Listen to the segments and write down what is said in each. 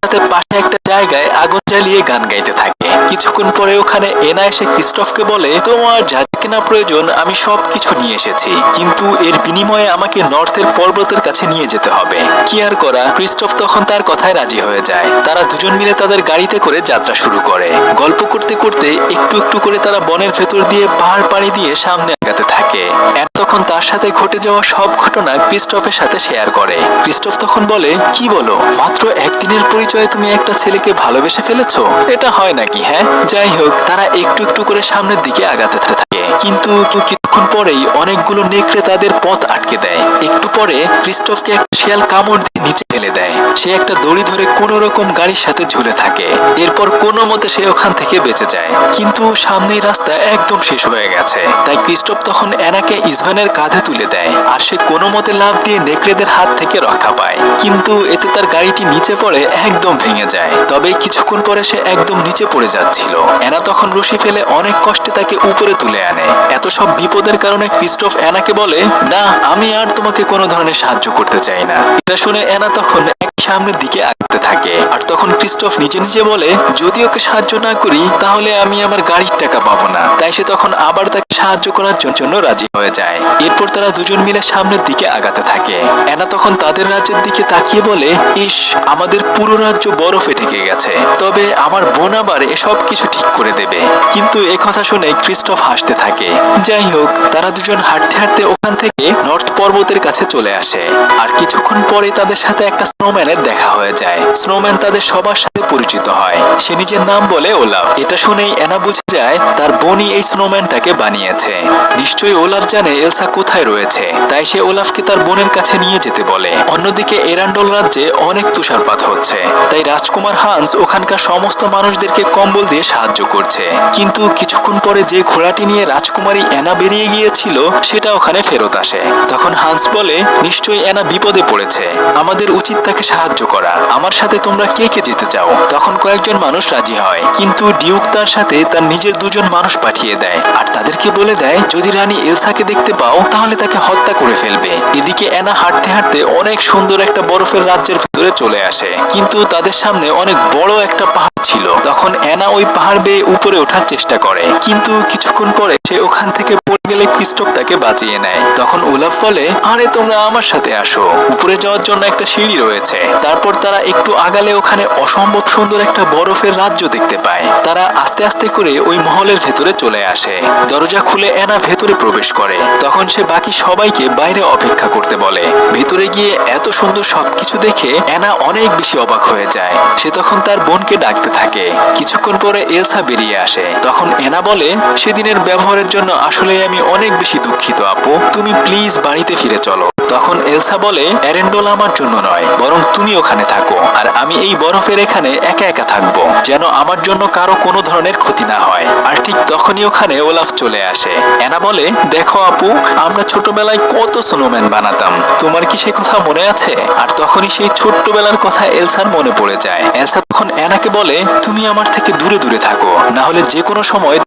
সাথে পাশে একটা জায়গায় আগুন জ্বালিয়ে গান গাইতে থাকে। কিছুক্ষণ পরে ওখানে এনা এসে ক্রিস্টোফকে বলে, তোমার যা কেনা প্রয়োজন আমি সবকিছু নিয়ে এসেছি, কিন্তু এর বিনিময়ে আমাকে নর্থের পর্বতের কাছে নিয়ে যেতে হবে। কি আর করা, ক্রিস্টোফ তখন তার কথায় রাজি হয়ে যায়। তারা দুজন মিলে তাদের গাড়িতে করে যাত্রা শুরু করে। গল্প করতে করতে একটু একটু করে তারা বনের ভেতর দিয়ে পাহাড় পাড়ি দিয়ে সামনে আগাতে থাকে। এনা তখন তার সাথে ঘটে যাওয়া সব ঘটনা ক্রিস্টোফের সাথে শেয়ার করে। ক্রিস্টোফ তখন বলে, কি বলো, মাত্র একদিনের পরিচয়ে তুমি একটা ছেলেকে ভালোবেসে ফেলেছো? এটা হয় নাকি? হ্যাঁ, যাই হোক, তারা একটু একটু করে সামনের দিকে আগাতে থাকে, কিন্তু কিছুক্ষণ পরেই অনেকগুলো নেকড়ে তাদের পথ আটকে দেয়। একটু পরে ক্রিস্টোফকে একটা শিয়াল কামড় দিয়ে নিচে ফেলে দেয়। সে একটা দড়ি ধরে কোন রকম গাড়ির সাথে ঝুলে থাকে। এরপর কোনো মতে সে ওখান থেকে বেঁচে যায়, কিন্তু সামনের রাস্তা একদম শেষ হয়ে গেছে। তাই ক্রিস্টোফ তখন এনাকে ইসভানের কাঁধে তুলে দেয়, আর সে কোনো মতে লাফ দিয়ে নেকড়েদের হাত থেকে রক্ষা পায়। কিন্তু এতে তার গাড়িটি নিচে পড়ে একদম ভেঙে যায়। তবে কিছুক্ষণ পরে সে একদম নিচে পড়ে যাচ্ছিল। এনা তখন রশি ফেলে অনেক কষ্টে তাকে উপরে তুলে আনে। এত সব বিপদের কারণে ক্রিস্টোফ এনাকে বলে, না, আমি আর তোমাকে কোনো ধরনের সাহায্য করতে চাই না। এটা শুনে এনা তখন সামনের দিকে আগাতে থাকে। আর তখন ক্রিস্টোফ নিজে নিজে বলে, যদি ওকে সাহায্য না করি তাহলে আমি আমার গাড়ির টাকা পাবো না। তাই সে তখন আবার তাকে সাহায্য করার জন্য রাজি হয়ে যায়। এরপর তারা দুজন মিলে সামনের দিকে আগাতে থাকে। এনা তখন তাদের রাজ্যের দিকে তাকিয়ে বলে, ইস, আমাদের পুরো রাজ্য বরফে ঢেকে গেছে, তবে আমার বোন আবার এসব কিছু ঠিক করে দেবে। কিন্তু এ কথা শুনে ক্রিস্টোফ হাসতে থাকে। যাই হোক, তারা দুজন হাঁটতে হাঁটতে ওখান থেকে নর্থ পর্বতের কাছে চলে আসে। আর কিছুক্ষণ পরে তাদের সাথে একটা স্নোম্যানের দেখা হয়ে যায়। স্নোম্যান তাদের সবার সাথে পরিচিত হয়। সে নিজের নাম বলে ওলাফ। এটা শুনেই এনা বুঝে যায় তার বোনই এই স্নোম্যানটাকে বানিয়েছে। নিশ্চয়ই ওলাফ জানে এলসা কোথায় রয়েছে, তাই সে ওলাফকে তার বোনের কাছে নিয়ে যেতে বলে। অন্যদিকে এরান্ডল রাজ্যে অনেক তুষারপাত হচ্ছে, তাই রাজকুমার হান্স ওখানকার সমস্ত মানুষদেরকে কম্বল দিয়ে সাহায্য করছে। কিন্তু কিছুক্ষণ পরে যে ঘোড়াটি নিয়ে রাজকুমারী এনা বেরিয়ে গিয়েছিল সেটা ওখানে ফেরত আসে। তখন হান্স বলে, নিশ্চয়ই এনা বিপদে পড়েছে, আমাদের উচিত তাকে সাহায্য করা। আমার সাথে তোমরা কে কে যেতে চাও? তখন কয়েকজন মানুষ রাজি হয়, কিন্তু ডিউক তার সাথে তার নিজের দুজন মানুষ পাঠিয়ে দেয়, আর তাদেরকে বলে দেয় যদি রানী এলসাকে দেখতে পাও তাহলে তাকে হত্যা করে ফেলবে। এদিকে এনা হাঁটতে হাঁটতে অনেক সুন্দর একটা বরফের রাজ্যের ভিতরে চলে আসে, কিন্তু তাদের সামনে অনেক বড় একটা পাহাড় ছিল। তখন এনা ওই পাহাড় বেয়ে উপরে ওঠার চেষ্টা করে, কিন্তু কিছুক্ষণ পরে সে ওখান থেকে পড়ে গেলে ক্রিস্টোফ তাকে বাঁচিয়ে নেয়। তখন ওলাফ বলে, আরে তোমরা আমার সাথে আসো, উপরে যাওয়ার জন্য একটা সিঁড়ি রয়েছে। তারপর তারা একটু আগালে ওখানে অসম্ভব সুন্দর একটা বরফের রাজ্য দেখতে পায়। তারা আস্তে আস্তে করে ওই মহলের ভেতরে চলে আসে। দরজা খুলে এনা ভেতরে প্রবেশ করে। তখন সে বাকি সবাইকে বাইরে অপেক্ষা করতে বলে। ভেতরে গিয়ে এত সুন্দর সবকিছু দেখে এনা অনেক বেশি অবাক হয়ে যায়। সে তখন তার বোনকে ডাকতে থাকে। কিছুক্ষণ পরে এলসা বেরিয়ে আসে। তখন এনা বলে, সেদিনের ব্যবহারের জন্য আসলে আমি অনেক বেশি দুঃখিত আপু, তুমি প্লিজ বাড়িতে ফিরে চলো। তখন এলসা বলে, এরেন্ডল আমার জন্য নয়, বরং তুমি ওখানে থাকো, আর আমি এই বরফের এখানে একা একা থাকবো, যেন আমার জন্য কারো কোনো ধরনের ক্ষতি না হয়। আর ঠিক তখনই ওখানে ওলাফ চলে আসে। এনা বলে, দেখো আপু, আমরা ছোটবেলায় কত স্নোম্যান বানাতাম, তোমার কি সে কথা মনে আছে? আর তখনই সেই ছোট্টবেলার কথা এলসার মনে পড়ে যায়। এলসা তখন এনাকে বলে, তুমি আমার থেকে দূরে দূরে থাকো, না হলে যে কোনো সময়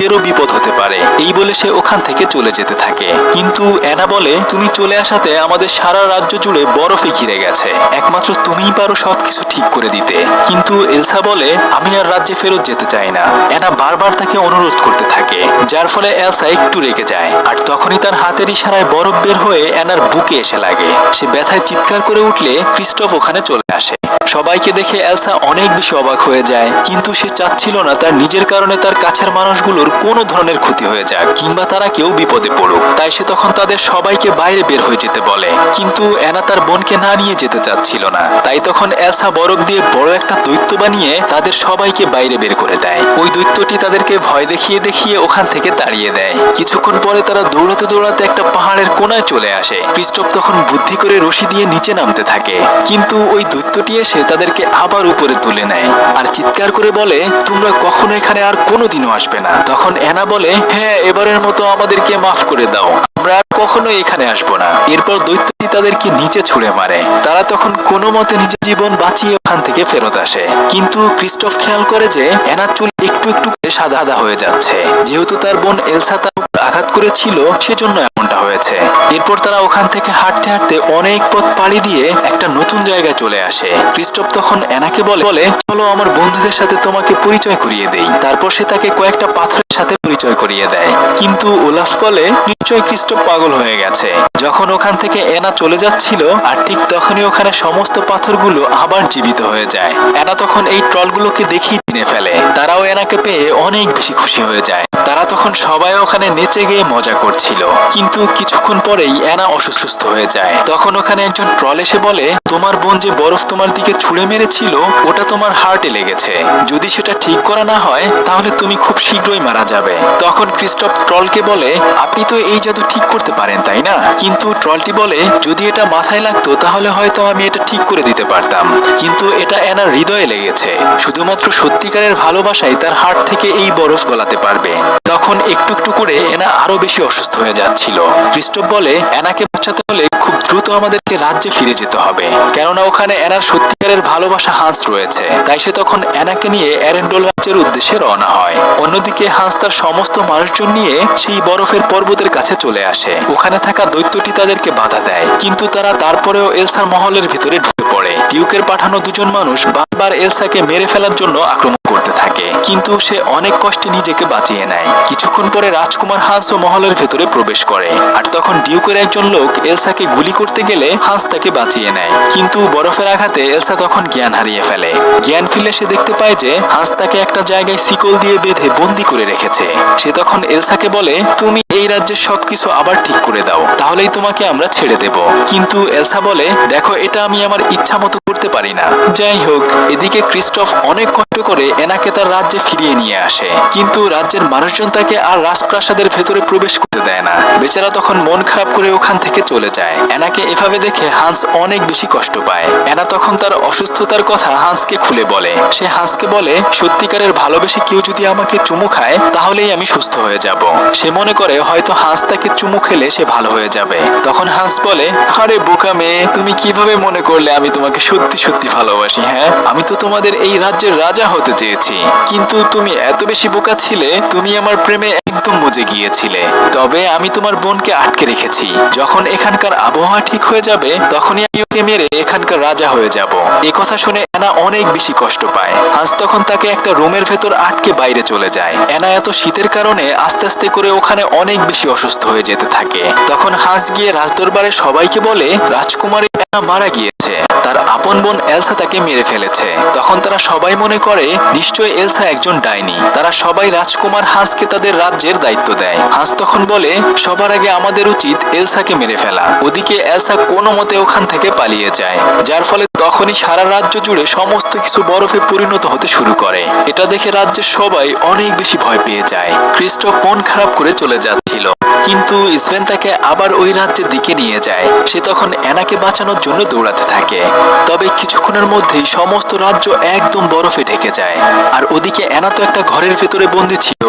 এরও বিপদ হতে পারে। এই বলে সে ওখান থেকে চলে যেতে থাকে। কিন্তু এনা বলে, তুমি চলে আসাতে আমাদের সারা রাজ্য জুড়ে বরফে ঘিরে গেছে, একমাত্র তুমিই পারো সবকিছু ঠিক করে দিতে। কিন্তু এলসা বলে, আমি আর রাজ্যে ফেরত যেতে চাই না। এনা বারবার তাকে অনুরোধ করতে থাকে, যার ফলে এলসা একটু রেগে যায়। আর তখনই তার হাতের ইশারায় বরফ বের হয়ে এনার বুকে এসে লাগে। সে ব্যথায় চিৎকার করে উঠলে ক্রিস্টোফ ওখানে চলে আসে। সবাইকে দেখে এলসা অনেক বেশি অবাক হয়ে যায়, কিন্তু সে চাচ্ছিল না তার নিজের কারণে তার কাছের মানুষগুলোর কোনো ধরনের ক্ষতি হয়ে যাক, কিংবা তারা কেউ বিপদে পড়ুক। তাই সে তখন তাদের সবাইকে বাইরে বের হয়ে যেতে বলে, কিন্তু এনা তার বোনকে না নিয়ে যেতে চাচ্ছিল না। তাই তখন এলসা বরফ দিয়ে বড় একটা দৈত্য বানিয়ে তাদের সবাইকে বাইরে বের করে দেয়। ওই দৈত্যটি তাদেরকে ভয় দেখিয়ে দেখিয়ে ওখান থেকে তাড়িয়ে দেয়। কিছুক্ষণ পরে তারা দৌড়াতে দৌড়াতে একটা পাহাড়ের কোনায় চলে আসে। ক্রিস্টোফ তখন বুদ্ধি করে রশি দিয়ে নিচে নামতে থাকে, কিন্তু ওই দৈত্যটি এসে তাদেরকে আবার উপরে তুলে নেয়, আর চিৎকার করে বলে, তোমরা কখনো এখানে আর কোনোদিনও আসবে না। তখন এনা বলে, হ্যাঁ, এবারের মতো আমাদেরকে মাফ করে দাও, আমরা আর কখনো এখানে আসবো না। এরপর দৈত্যটি তাদেরকে নিচে ছুঁড়ে মারে। তারা তখন কোনো মতে নিজের জীবন বাঁচিয়ে ওখান থেকে ফেরত আসে। কিন্তু ক্রিস্টোফ খেয়াল করে যে এনার চুল একটু একটু করে সাদা সাদা হয়ে যাচ্ছে। যেহেতু তার বোন এলসা তার উপর আঘাত করেছিল, সেজন্য এমনটা হয়েছে। এরপর তারা ওখান থেকে হাঁটতে হাঁটতে অনেক পথ পাড়ি দিয়ে একটা নতুন জায়গায় চলে আসে। ক্রিস্টোফ তখন এনাকে বলে, চলো আমার বন্ধুদের সাথে তোমাকে পরিচয় করিয়ে দেই। তারপর সে তাকে কয়েকটা পাথরের সাথে পরিচয় করিয়ে দেয়। কিন্তু ওলাফ বলে, নিশ্চয়ই ক্রিস্টোফ পাগল হয়ে গেছে। যখন ওখান থেকে এনা চলে যাচ্ছিল, আর ঠিক তখনই ওখানে সমস্ত পাথরগুলো আবার জীবিত হয়ে যায়। এনা তখন এই ট্রলগুলোকে দেখেই চিনে ফেলে। তারাও এনাকে পেয়ে অনেক বেশি খুশি হয়ে যায়। তারা তখন সবাই ওখানে নেচে গিয়ে মজা করছিল। কিন্তু কিছুক্ষণ পরেই এনা অসুস্থ হয়ে যায়। তখন ওখানে একজন ট্রল এসে বলে, তোমার বোন যে বরফ তোমার দিকে ছুঁড়ে মেরেছিল, ওটা তোমার হার্টে লেগেছে। যদি সেটা ঠিক করা না হয়, তাহলে তুমি খুব শীঘ্রই মারা যাবে। তখন ক্রিস্টোফ ট্রলকে বলে, আপনি তো এই জাদু ঠিক করতে পারেন, তাই না? কিন্তু ট্রলটি বলে, যদি এটা মাথায় লাগতো তাহলে হয়তো আমি এটা ঠিক করে দিতে পারতাম। কিন্তু এটা এনার হৃদয়ে লেগেছে। শুধুমাত্র সত্যিকারের ভালোবাসাই তার হার্ট থেকে এই বরফ গলাতে পারবে। তখন একটু একটু করে এনা আরো বেশি অসুস্থ হয়ে যাচ্ছিল। ক্রিস্টোফ বলে, এনাকে বাঁচাতে হলে খুব দ্রুত আমাদেরকে রাজ্যে ফিরে যেতে হবে, কেননা ওখানে এনার সত্যিকারের ভালোবাসা হাঁস রয়েছে। তাই সে তখন এনাকে নিয়ে এরেন্ডল রাজ্যের উদ্দেশ্যে রওনা হয়। অন্যদিকে হাঁস তার সমস্ত মানুষজন নিয়ে সেই বরফের পর্বতের কাছে চলে আসে। ওখানে থাকা দৈত্যটি তাদেরকে বাধা দেয়, কিন্তু তারা তারপরেও এলসার মহলের ভিতরে ঢুকে পড়ে। ডিউকের পাঠানো দুজন মানুষ বারবার এলসাকে মেরে ফেলার জন্য আক্রমণ করতে থাকে, কিন্তু সে অনেক কষ্টে নিজেকে বাঁচিয়ে নেয়। কিছুক্ষণ পরে রাজকুমার হাঁসও মহলের ভেতরে প্রবেশ করে, আর তখন ডিউকের একজন লোক এলসাকে গুলি করতে গেলে হাঁস তাকে বাঁচিয়ে নেয়। কিন্তু বরফের আঘাতে এলসা তখন জ্ঞান হারিয়ে ফেলে। জ্ঞান ফিরলে সে দেখতে পায় যে হাঁস তাকে একটা জায়গায় শিকল দিয়ে বেঁধে বন্দি করে রেখেছে। সে তখন এলসাকে বলে, তুমি এই রাজ্যের সবকিছু আবার ঠিক করে দাও, তাহলেই তোমাকে আমরা ছেড়ে দেব। কিন্তু এলসা বলে, দেখো, এটা আমি আমার ইচ্ছা মতো করতে পারি না। যাই হোক, এদিকে ক্রিস্টোফ অনেক কষ্ট করে এনাকে তার রাজ্যে ফিরিয়ে নিয়ে আসে, কিন্তু রাজ্যের মানুষজন তাকে আর রাজপ্রাসাদের ভেতরে প্রবেশ করতে দেয় না। বেচারা তখন মন খারাপ করে ওখান থেকে চলে যায়। এনাকে এভাবে দেখে হান্স অনেক বেশি কষ্ট পায়। এনা তখন তার অসুস্থতার কথা হান্সকে খুলে বলে। সে হান্সকে বলে, সত্যিকারের ভালোবেসে কেউ যদি আমাকে চুমু খায়, তাহলেই আমি সুস্থ হয়ে যাব। সে মনে করে হয়তো হাঁস তাকে চুমু খেলে সে ভালো হয়ে যাবে। তখন হাঁস বলে, আরে বোকা মেয়ে, তুমি কিভাবে মনে করলে আমি তোমাকে সত্যি সত্যি ভালোবাসি? হ্যাঁ, আমি তো তোমাদের এই রাজ্যের রাজা হতে চেয়েছি, কিন্তু তুমি এত বেশি বোকা ছিলে, তুমি আমার প্রেমে একদম মজে গিয়েছিলে। তবে আমি তোমার বোনকে আটকে রেখেছি। যখন এখানকার আবহাওয়া ঠিক হয়ে যাবে, তখনই আমি ওকে মেরে এখানকার রাজা হয়ে যাব। এই কথা শুনে এনা অনেক বেশি কষ্ট পায়। হাঁস তখন তাকে একটা রুমের ভেতর আটকে বাইরে চলে যায়। এনা এত শীতের কারণে আস্তে আস্তে করে ওখানে অনেক বেশি অসুস্থ হয়ে যেতে থাকে। তখন হাঁস গিয়ে রাজদরবারে সবাইকে বলে, রাজকুমারী এনা মারা গিয়েছে, তার আপন বোন এলসা তাকে মেরে ফেলেছে। তখন তারা সবাই মনে করে নিশ্চয়ই এলসা একজন ডাইনি। তারা সবাই রাজকুমার হাঁসকে তাদের রাজ্যের দায়িত্ব দেয়। হাঁস তখন বলে, সবার আগে আমাদের উচিত এলসাকে মেরে ফেলা। ওদিকে এলসা কোনো মতে ওখান থেকে পালিয়ে যায়, যার ফলে তখনই সারা রাজ্য জুড়ে সমস্ত কিছু বরফে পরিণত হতে শুরু করে। এটা দেখে রাজ্যের সবাই অনেক বেশি ভয় পেয়ে যায়। ক্রিস্টোফ মন খারাপ করে চলে যাচ্ছিল, কিন্তু স্পেন তাকে আবার ওই রাজ্যের দিকে নিয়ে যায়। সে তখন এনাকে বাঁচানোর জন্য দৌড়াতে থাকে। তবে কিছুক্ষণের মধ্যেই সমস্ত রাজ্য একদম বরফে ঢেকে যায়। আর ওদিকে এনা তো একটা ঘরের ভেতরে বন্দী ছিল,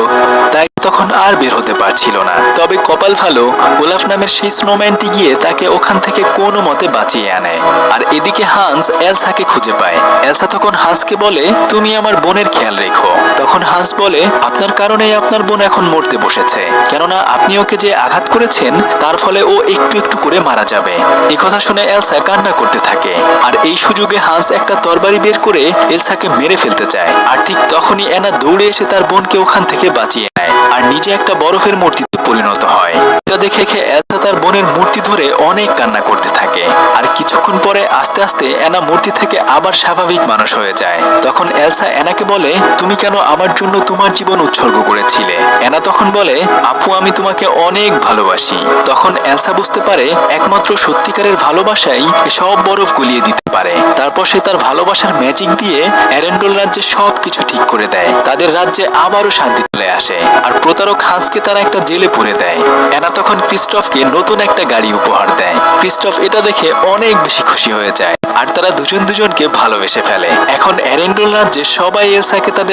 তাই তখন আর বের হতে পারছিল না। তবে কপাল ভালো, ওলাফ নামের সেই স্নোম্যানটি গিয়ে তাকে ওখান থেকে কোনো মতে বাঁচিয়ে আনে। আর এদিকে হান্স এলসাকে খুঁজে পায়। এলসা তখন হান্সকে বলে, তুমি আমার বোনের খেয়াল রেখো। তখন হান্স বলে, আপনার কারণেই আপনার বোন এখন মরতে বসেছে, কেননা আপনি ওকে যে আঘাত করেছেন তার ফলে ও একটু একটু করে মারা যাবে। এই কথা শুনে এলসা কান্না করতে থাকে। আর এই সুযোগে হান্স একটা তরবারি বের করে এলসাকে মেরে ফেলতে চায়। আর ঠিক তখনই এনা দৌড়ে এসে তার বোনকে ওখান থেকে বাঁচিয়ে নেয়, আর নিজে একটা বরফের মূর্তিতে পরিণত হয়। এটা দেখে এলসা তার বোনের মূর্তি ধরে অনেক কান্না করতে থাকে। আর কিছুক্ষণ পরে আস্তে আস্তে এনা মূর্তি থেকে আবার স্বাভাবিক মানুষ হয়ে যায়। তখন এলসা এনাকে বলে, তুমি কেন আমার জন্য তোমার জীবন উৎসর্গ করেছিলে? এনা তখন বলে, আপু, আমি তোমাকে অনেক ভালোবাসি। তখন এলসা বুঝতে পারে একমাত্র সত্যিকারের ভালোবাসাই সব বরফ গলিয়ে দিতে পারে। তারপর সে তার ভালোবাসার ম্যাজিক দিয়ে এরেন্ডল রাজ্যে সবকিছু ঠিক করে দেয়। তাদের রাজ্যে আবারও শান্তি চলে আসে। আর প্রতারক হাঁসকে তারা একটা জেলে পুরে দেয়। এনা তখন ক্রিস্টোফকে নতুন একটা গাড়ি উপহার দেয়। ক্রিস্টোফ এটা দেখে অনেক বেশি খুশি হয়ে যায়, আর তারা দুজন দুজনকে ভালোবেসে ফেলে। এখন এরেন্ডল রাজ্যে সবাই এলসাকে তাদের